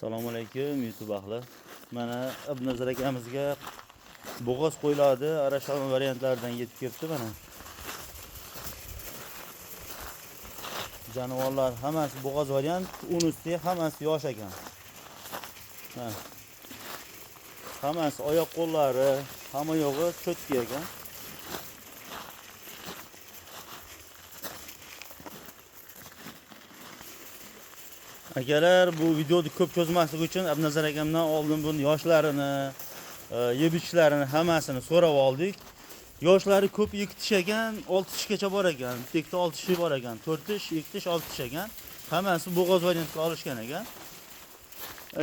Assalomu alaykum YouTube ahli. Mana Abnazar akamizga bo'g'oz qo'yiladi, arashon variantlaridan yetib kelibdi mana. Jonivorlar hammasi bo'g'oz variant, unisi hammasi yosh ekan. Hammasi oyoq qo'llari, hamma yog'i cho'tki ekan. Akalar, bu videoni ko'p cho'zmaslik uchun Abnazar akamdan oldin buni yoshlarini, yeb-ichishlarini hammasini so'rab oldik. Yoshlari ko'p 2 tish ekan, 6 tishgacha bor ekan. Tekda 6 tishi bor ekan. 4 tish, 2 tish, 6 tish ekan. Hammasi bo'g'oz variantga olishgan ekan.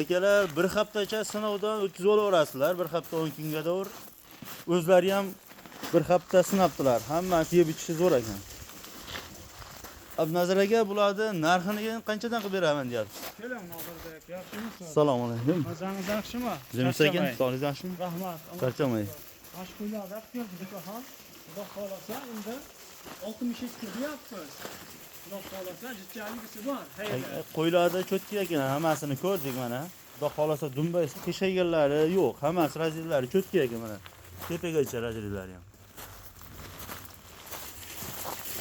Akalar, bir haftacha sinovdan o'tkazib olaverasizlar. Bir hafta 10 kunga davr. O'zlari ham bir hafta sinabdilar. Hammasi yeb-ichishi zo'r ekan. Abnazar aka bularni narxini qanchadan qilib beraman deyapsiz? Keling, Nodirbek, yaxshimisiz? Assalomu alaykum. Mazangiz yaxshimi? Zimsa ekan, sog'ligingiz yaxshimi? Rahmat. Charchamay. Ash kunlarda keldik ham. Xudo xolasa endi 62 deyapmiz. Xudo xolasa jichchaligisi bor. Qo'ylarda cho'tki ekan, hammasini ko'rdik mana. Xudo xolasa dumbaysi qishayganlari yo'q, hammasi razillari cho'tki ekan mana. Tepagacha razillari ham.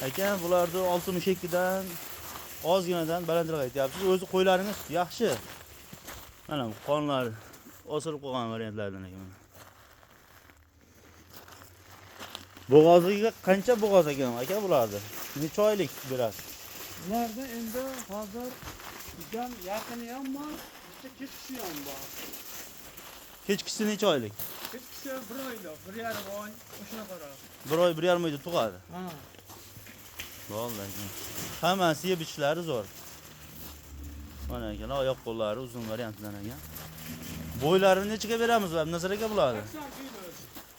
Ekan bularni 62 dan ozginadan balandroq aytyapsiz. O'zi qo'ylaringiz yaxshi. Mana qonlar osilib qolgan variantlardan ekan. Bo'g'oziga qancha bo'g'oz ekan aka bularni? Necha oylik berasiz? Bularda endi hozir bizdan yaqini ham bor, kechkisi ham bor. Kechkisi necha oylik? Kechkisi 1 oylik, 1,5 oy o'shuna qarab. 1 oy, 1,5 oyda tug'adi. Ha. Vallahi. Hammasi yeb-ichishlari zo'r. Mana ekan, oyoq qo'llari uzun variantdan ekan. Bo'ylarini nechaga beramiz Abnazar aka bularni?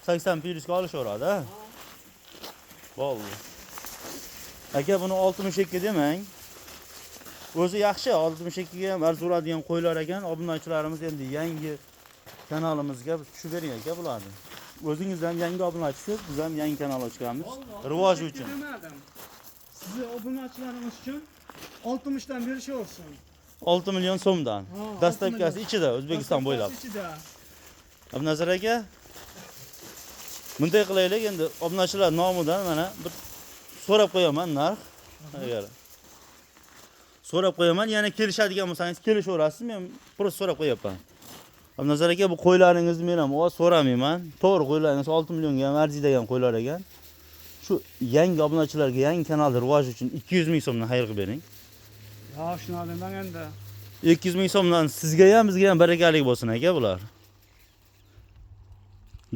80 plyusga olishaveradi, ha? Vallahi. Aka buni 62 demang. O'zi yaxshi, 62 ga ham arzuradigan qo'ylar ekan. Obunachilarimiz endi yangi kanalimizga tushib bering aka bularni. O'zingiz ham yangi obunachisiz, biz ham yangi kanal ochganmiz. Rivoj uchun. Sizni obunachilarimiz uchun 60 dan berishaversin. 6 million so'mdan. Dastavkasi ichida O'zbekiston bo'ylab. Abnazar aka, bunday qilaylik endi obunachilar nomidan mana bir so'rab qo'yaman narx. Agar so'rab qo'yaman, yana kelishadigan bo'lsangiz kelishaverasiz, men prosta so'rab qo'yapman. Abnazar aka, bu qo'ylaringizni men ham so'ramayman. To'g'ri, qo'ylaringiz 6 millionga ham arziydigan qo'ylar ekan. Shu yangi obunachilarga yangi kanalda rivoj uchun 200 ming so'mdan xayr qilib bering. Ha, shuni men endi 200 ming so'mdan sizga ham bizga ham barakalik bo'lsin aka bular.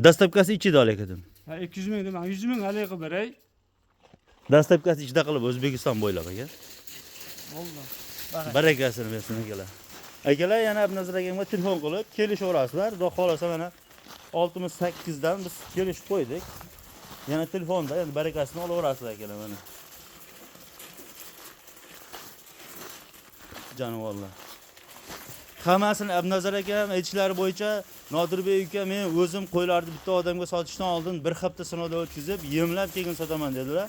Dastavkasi ichida olakadim. Ha, 200 ming demang, 100 ming hali qilib beray. Dastavkasi ichida qilib O'zbekiston bo'ylab aka. Valloh. Barakasini bersin akalar. Akalar, yana Abnazar akamga telefon qilib kelishaverasizlar. Xudo xolasa mana 68 dan biz kelishib qo'ydik. Yana telefonda endi barakasini olaverasizlar akalar mana. Jonivorlar. Hammasini Abnazar akam aytishlari bo'yicha Nodirbek aka men o'zim qo'ylarni bitta odamga sotishdan oldin bir hafta sinovdan o'tkazib, yemlab keyin sotaman dedilar.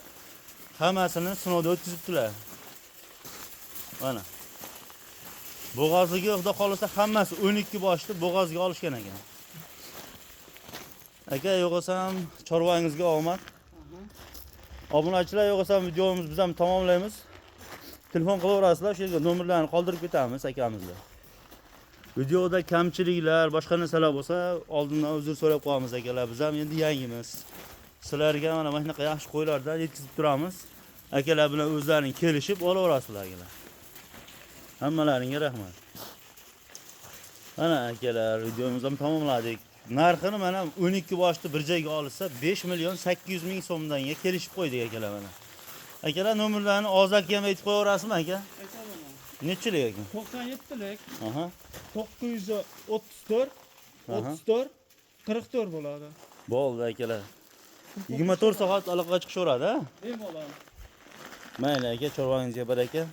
Hammasini sinovdan o'tkazibdilar. Mana. Bo'g'ozliga xudo xolasa hammasi 12 boshli bo'g'ozga olishgan ekan. Aka, yo'qsam chorvangizga omad. Obunachilar yo'qsam videomizni biz ham tamomlaymiz. Telefon qilaverasizlar, shu yerga nomerlarni qoldirib ketamiz akamizlar. Videoda kamchiliklar, boshqa narsalar bo'lsa, oldindan uzr so'rab qo'yamiz akalar. Biz ham endi yangimiz. Sizlarga mana shunaqa yaxshi qo'ylardan yetkazib turamiz. Akalar bilan o'zlaring kelishib olaverasizlar akalar. Hammalaringga rahmat. Mana akalar, videomizni ham tamomladik. Narxini mana 12 boshli bir joyga olsa 5 million 800 ming so'mdan kelishib qo'ydik akalar mana. Akalar, nomerlarni Ozak ham aytib qo'yaverasizmi aka? Aytaman. Nechilik ekan? 97lik. Aha. 934 34 44 bo'ladi. Bo'ldi akalar. 24 soat aloqaga chiqishaveradi, ha? Bemalol. Mayli aka, chorvangizga baraka.